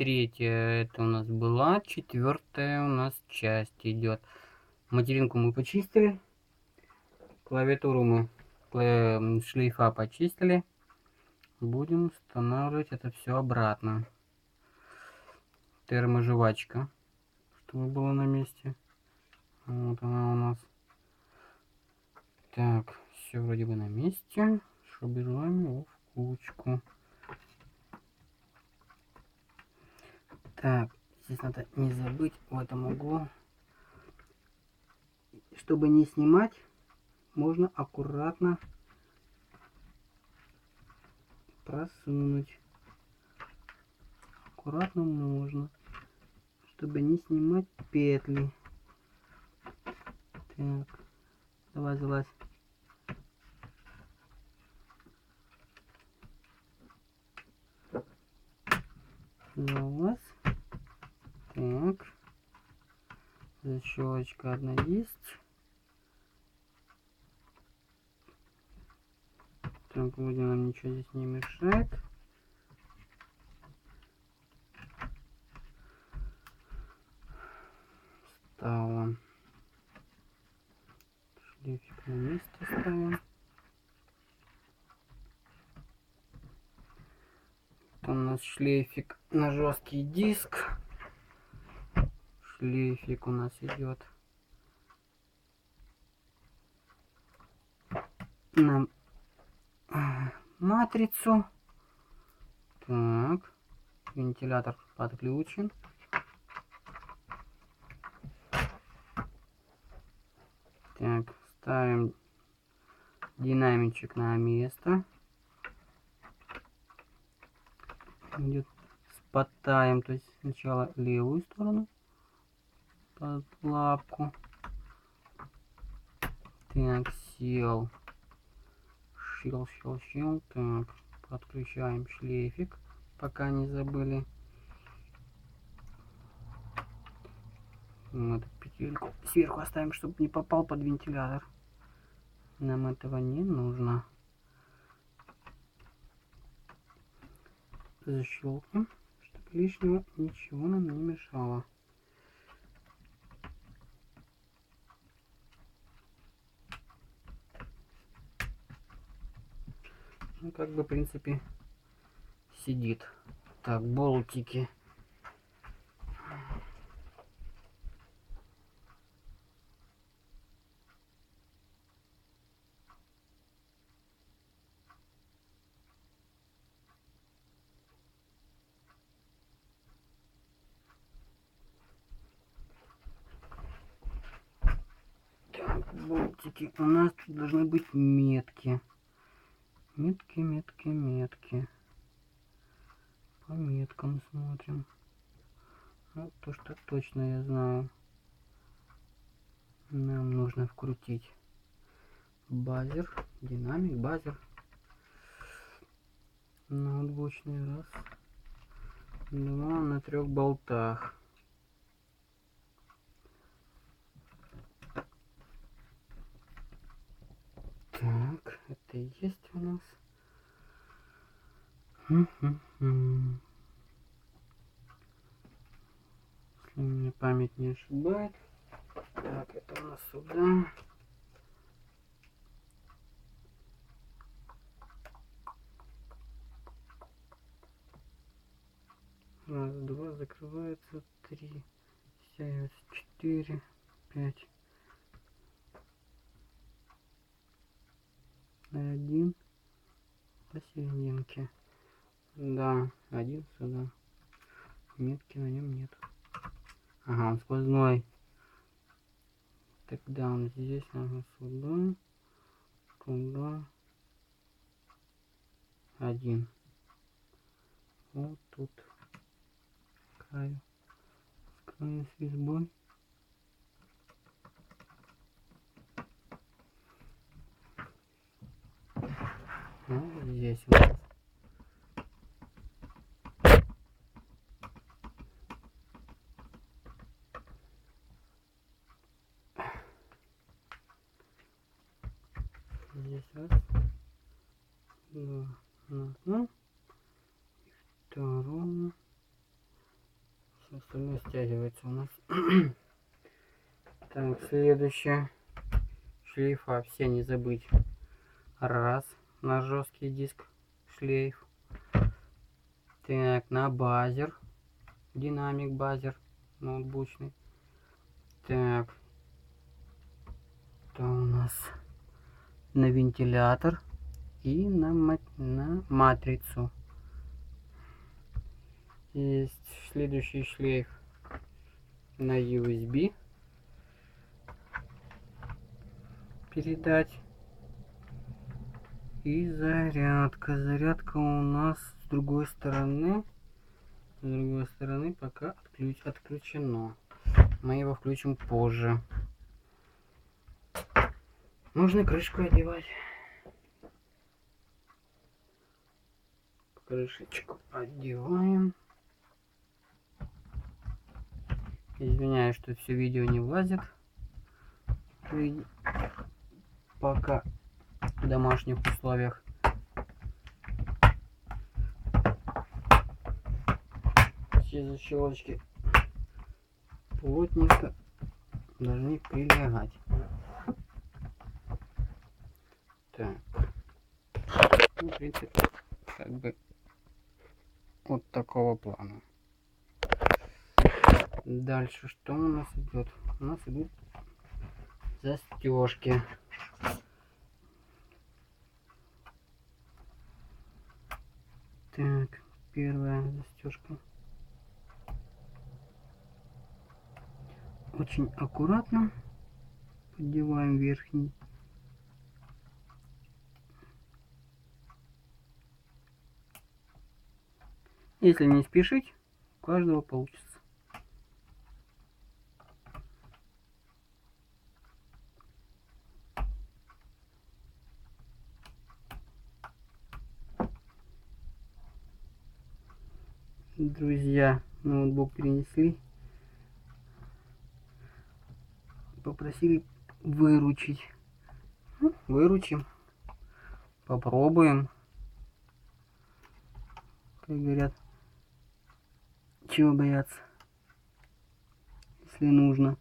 третья это у нас была, четвертая у нас часть идет. Материнку мы почистили, клавиатуру мы шлейфа почистили. Будем устанавливать это все обратно. Терможевачка, чтобы было на месте. Вот она у нас. Так, все вроде бы на месте. Собираем его в кучку. Так, здесь надо не забыть в этом углу. Чтобы не снимать, можно аккуратно просунуть. Аккуратно можно, чтобы не снимать петли. Так, давай, залазь. Залазь. Так. Защелочка одна есть. Так, вроде нам ничего здесь не мешает. Стало. Шлейфик на месте ставим. Там у нас шлейфик на жесткий диск. Шлейфик у нас идет на матрицу. Так, вентилятор подключен. Так, ставим динамичек на место. Идет спотаем, то есть сначала левую сторону под лапку. Так, сел. Щел. Так, подключаем шлейфик, пока не забыли. Вот петельку сверху оставим, чтобы не попал под вентилятор. Нам этого не нужно. Защелкнем, чтобы лишнего ничего нам не мешало. Ну, как бы, в принципе, сидит. Так, болтики. Так, болтики. У нас тут должны быть метки. Метки. По меткам смотрим. Вот то, что точно я знаю. Нам нужно вкрутить базер, динамик, базер. Ноутбучный раз. Два на 3 болтах. Так, это и есть у нас. Если мне память не ошибает. Так, это у нас сюда. Раз, два, закрывается, 3, стягивается, 4, 5. 1 посерединке. Да, один сюда. Метки на нем нет. Ага, он сквозной. Тогда он здесь, ага, сюда, туда. Один. Вот тут. Краю. С краю с резьбой. Вот здесь у нас. Здесь раз, два, одна, и вторую Остальное стягивается у нас. Так, следующее. Шлейфа все не забыть. Раз. На жесткий диск шлейф. Так, на базер. Динамик базер. Ноутбучный. Так. Это у нас на вентилятор. И на матрицу. Есть следующий шлейф на USB. Передать. И зарядка. Зарядка у нас с другой стороны. С другой стороны пока отключено. Мы его включим позже. Можно крышку одевать. Крышечку одеваем. Извиняюсь, что все видео не влазит. Пока в домашних условиях. Все защелочки плотненько должны прилегать. Так. Ну, в принципе, как бы вот такого плана. Дальше что у нас идет? У нас идут застежки. Так, первая застежка. Очень аккуратно поддеваем верхний. Если не спешить, у каждого получится. Друзья, ноутбук перенесли. Попросили выручить. Ну, выручим. Попробуем. Как говорят, чего бояться, если нужно.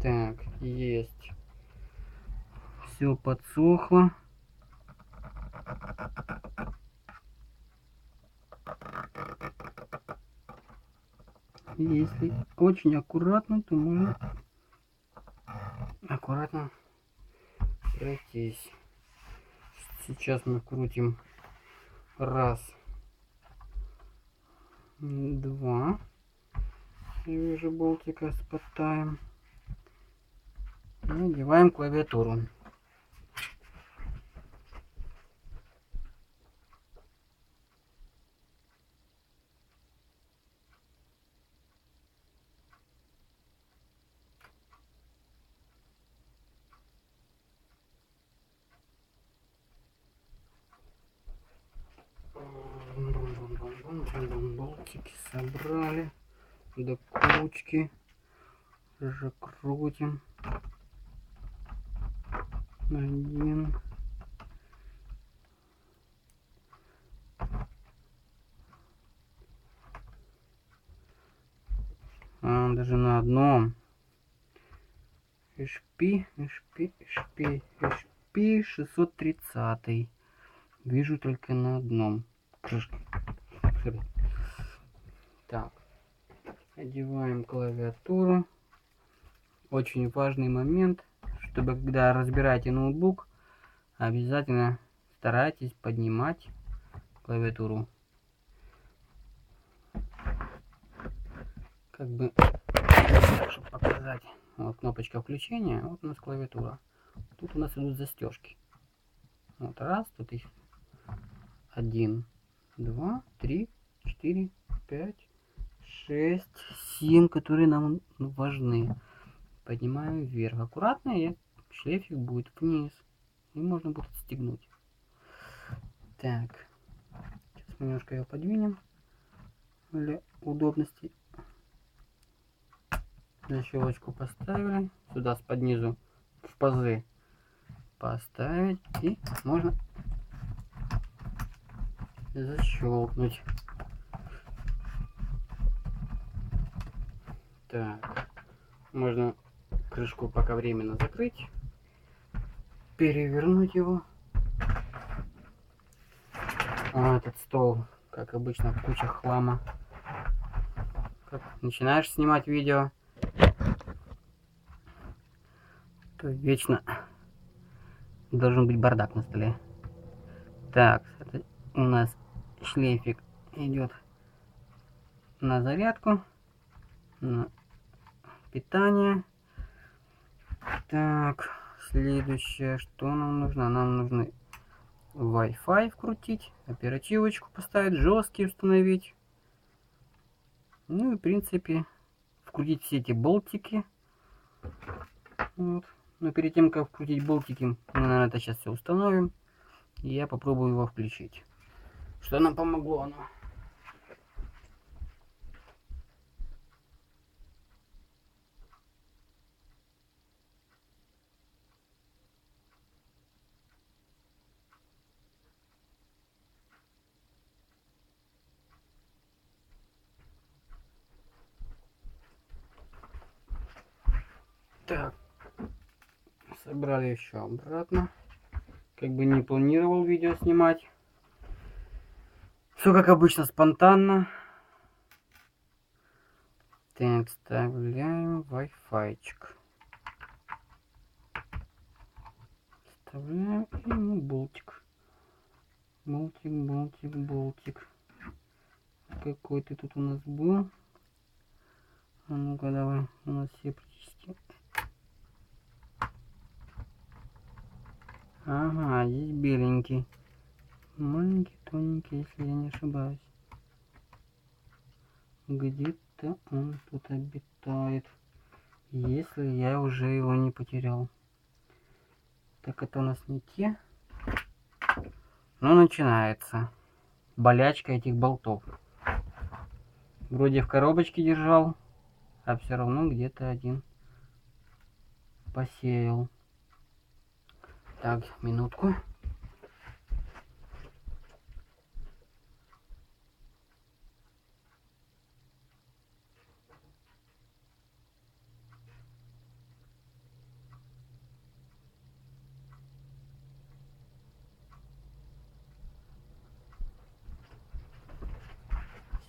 Так, есть. Все подсохло. И если очень аккуратно, то можно аккуратно пройтись. Сейчас мы крутим. Раз. Два. Я вижу болтика спотаем. И надеваем клавиатуру. Болтики собрали до кучки, закрутим. Один. Даже на одном. HP 630. Вижу только на одном. Крышка. Так. Одеваем клавиатуру. Очень важный момент, чтобы когда разбираете ноутбук, обязательно старайтесь поднимать клавиатуру. Как бы, чтобы показать. Вот кнопочка включения, вот у нас клавиатура. Тут у нас идут застежки. Вот раз, тут их 1, 2, 3, 4, 5, 6, 7, которые нам важны. Поднимаем вверх аккуратно, и шлейфик будет вниз. И можно будет отстегнуть. Так. Сейчас мы немножко ее подвинем для удобности. Защелочку поставили. Сюда под низу в пазы поставить. И можно защелкнуть. Так, можно крышку пока временно закрыть, перевернуть его. Этот стол, как обычно, куча хлама. Как начинаешь снимать видео, то вечно должен быть бардак на столе. Так, это у нас шлейфик идет на зарядку, на питание. Так, следующее, что нам нужно? Нам нужно Wi-Fi вкрутить, оперативочку поставить, жесткий установить. Ну и в принципе вкрутить все эти болтики. Вот. Но перед тем как вкрутить болтики, мы, наверное, это сейчас все установим. И я попробую его включить. Что нам помогло оно? Так, собрали еще обратно. Как бы не планировал видео снимать. Все как обычно, спонтанно. Так, вставляем Wi-Fi-чик. Вставляем и ну, болтик. Болтик. Какой ты тут у нас был? А ну-ка давай, у нас все практически. Ага, здесь беленький. Маленький, тоненький, если я не ошибаюсь. Где-то он тут обитает. Если я уже его не потерял. Так, это у нас не те. Ну, начинается болячка этих болтов. Вроде в коробочке держал, а все равно где-то один посеял. Так, минутку.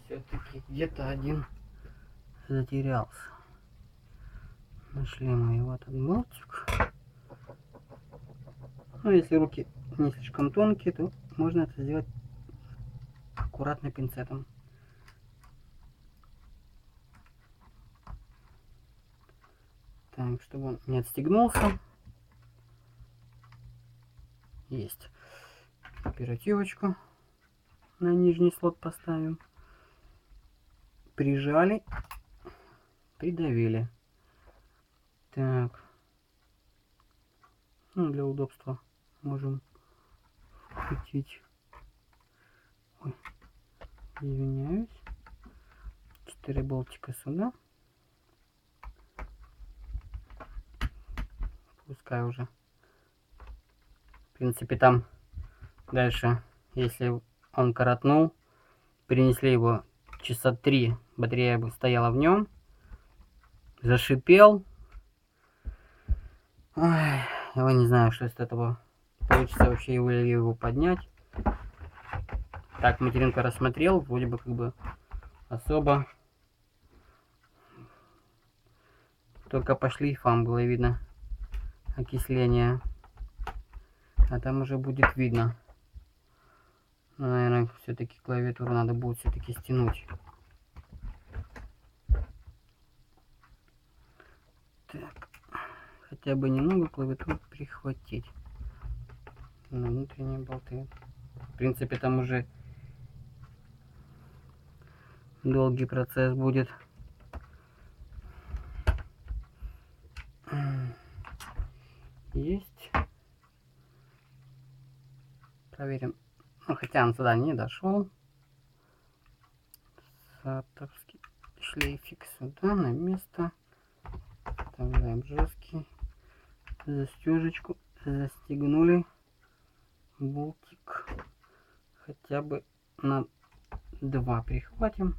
Все-таки где-то один затерялся. Нашли мы его, этот болтик. Ну, если руки не слишком тонкие, то можно это сделать аккуратно пинцетом. Так, чтобы он не отстегнулся. Есть. Оперативочку на нижний слот поставим. Прижали, придавили. Так. Ну, для удобства можем вкрутить. Ой, извиняюсь. 4 болтика сюда. Пускай уже. В принципе, там дальше, если он коротнул, перенесли его часа 3, батарея бы стояла в нем, зашипел. Ой, я не знаю, что из этого получится вообще его поднять. Так, материнку рассмотрел, вроде бы как бы особо. Только по шлейфам было видно окисление. А там уже будет видно. Но, наверное, все-таки клавиатуру надо будет все-таки стянуть. Так, хотя бы немного клавиатуру прихватить на внутренние болты. В принципе, там уже долгий процесс будет. Есть. Проверим. Ну, хотя он сюда не дошел. Сатовский шлейфик сюда на место. Вставляем жесткий. Застежечку застегнули. Болтик хотя бы на 2 прихватим.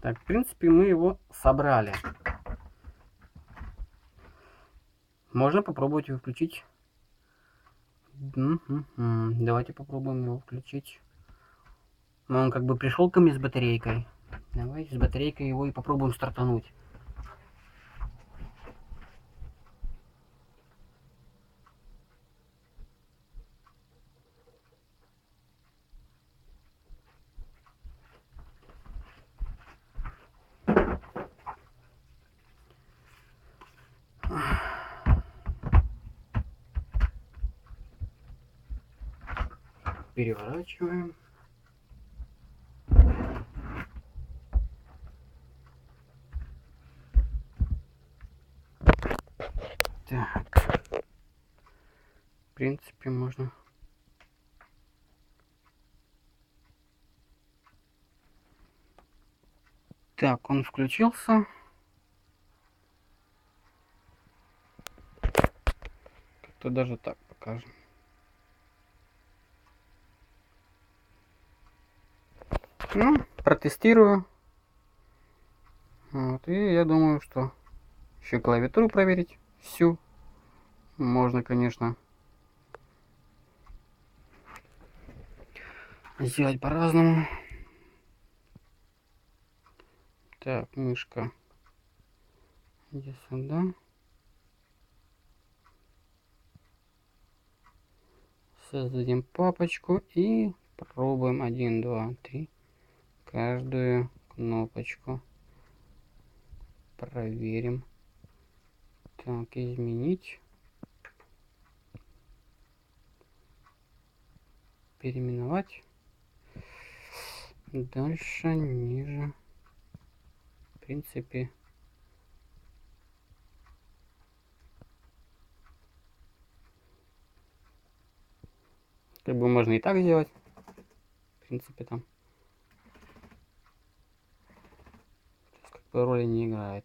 Так, в принципе, мы его собрали. Можно попробовать его включить. Давайте попробуем его включить. Он как бы пришел ко мне с батарейкой. Давайте с батарейкой его и попробуем стартануть. Переворачиваем. Так. В принципе, можно. Так, он включился. Как-то даже так покажем. Ну, протестирую. Вот, и я думаю, что еще клавиатуру проверить всю. Можно, конечно, сделать по-разному. Так, мышка. Иди сюда. Создадим папочку и пробуем 1, 2, 3 каждую кнопочку. Проверим. Так, изменить. Переименовать. Дальше, ниже. В принципе. Как бы можно и так сделать. В принципе, там. Сейчас как бы роли не играет.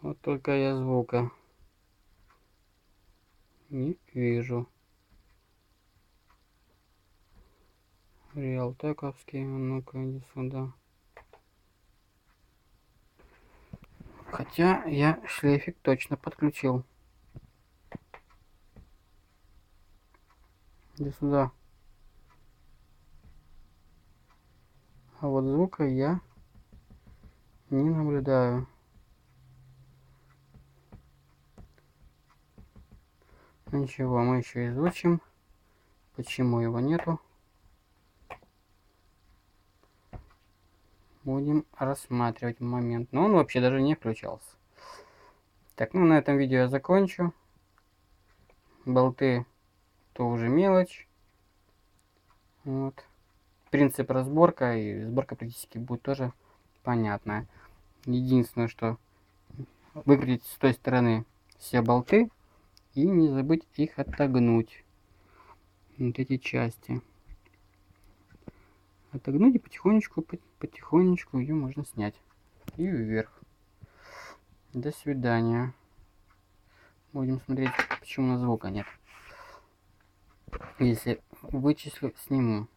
Вот только я звука не вижу. Реалтековский, ну-ка иди сюда. Хотя я шлейфик точно подключил. Иди сюда. А вот звука я не наблюдаю. Ничего, мы еще изучим, почему его нету. Будем рассматривать момент. Но он вообще даже не включался. Так, ну на этом видео я закончу. Болты то уже мелочь. Вот. Принцип разборка и сборка практически будет тоже понятная. Единственное, что выкрутить с той стороны все болты и не забыть их отогнуть. Вот эти части. Отогнуть и потихонечку ее можно снять. И вверх. До свидания. Будем смотреть, почему у нас звука нет. Если вычислю, сниму.